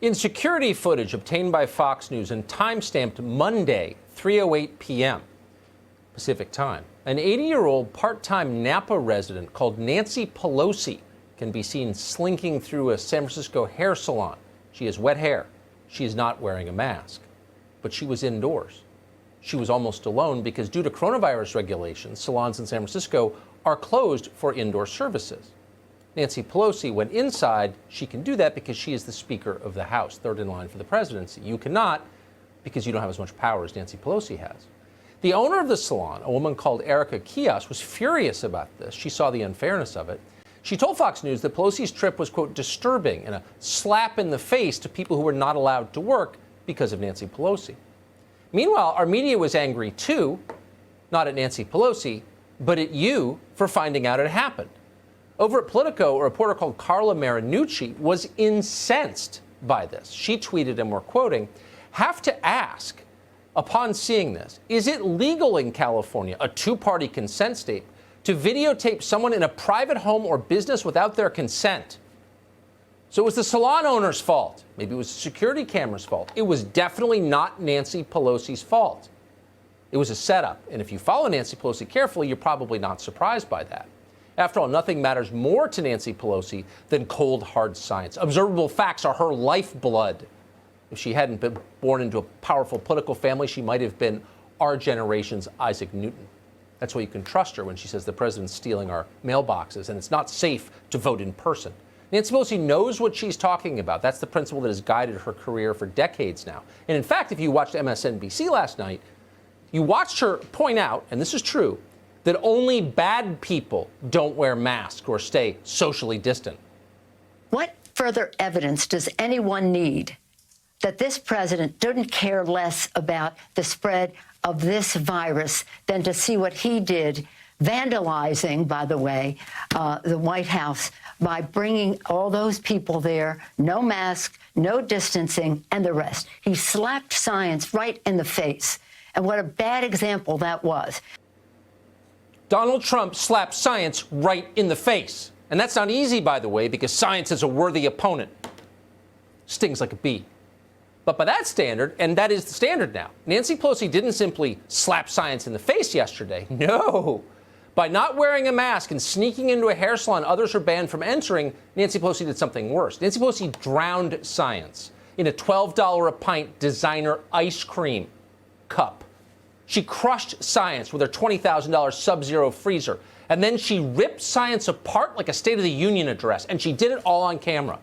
In security footage obtained by Fox News and time-stamped Monday, 3:08 p.m. Pacific time, an 80-year-old part-time Napa resident called Nancy Pelosi can be seen slinking through a San Francisco hair salon. She has wet hair. She is not wearing a mask. But she was indoors. She was almost alone because due to coronavirus regulations, salons in San Francisco are closed for indoor services. Nancy Pelosi went inside. She can do that because she is the Speaker of the House, third in line for the presidency. You cannot because you don't have as much power as Nancy Pelosi has. The owner of the salon, a woman called Erica Kios, was furious about this. She saw the unfairness of it. She told Fox News that Pelosi's trip was, quote, disturbing and a slap in the face to people who were not allowed to work because of Nancy Pelosi. Meanwhile, our media was angry, too, not at Nancy Pelosi, but at you for finding out it happened. Over at Politico, a reporter called Carla Marinucci was incensed by this. She tweeted, and we're quoting, "Have to ask, upon seeing this, is it legal in California, a two-party consent state, to videotape someone in a private home or business without their consent?" So it was the salon owner's fault. Maybe it was the security camera's fault. It was definitely not Nancy Pelosi's fault. It was a setup. And if you follow Nancy Pelosi carefully, you're probably not surprised by that. After all, nothing matters more to Nancy Pelosi than cold, hard science. Observable facts are her lifeblood. If she hadn't been born into a powerful political family, she might have been our generation's Isaac Newton. That's why you can trust her when she says the president's stealing our mailboxes and it's not safe to vote in person. Nancy Pelosi knows what she's talking about. That's the principle that has guided her career for decades now. And in fact, if you watched MSNBC last night, you watched her point out, and this is true, that only bad people don't wear masks or stay socially distant. What further evidence does anyone need that this president didn't care less about the spread of this virus than to see what he did, vandalizing, by the way, the White House by bringing all those people there, no mask, no distancing, and the rest. He slapped science right in the face. And what a bad example that was. Donald Trump slapped science right in the face. And that's not easy, by the way, because science is a worthy opponent. Stings like a bee. But by that standard, and that is the standard now, Nancy Pelosi didn't simply slap science in the face yesterday. No. By not wearing a mask and sneaking into a hair salon others are banned from entering, Nancy Pelosi did something worse. Nancy Pelosi drowned science in a $12 a pint designer ice cream cup. She crushed science with her $20,000 Sub-Zero freezer. And then she ripped science apart like a State of the Union address. And she did it all on camera.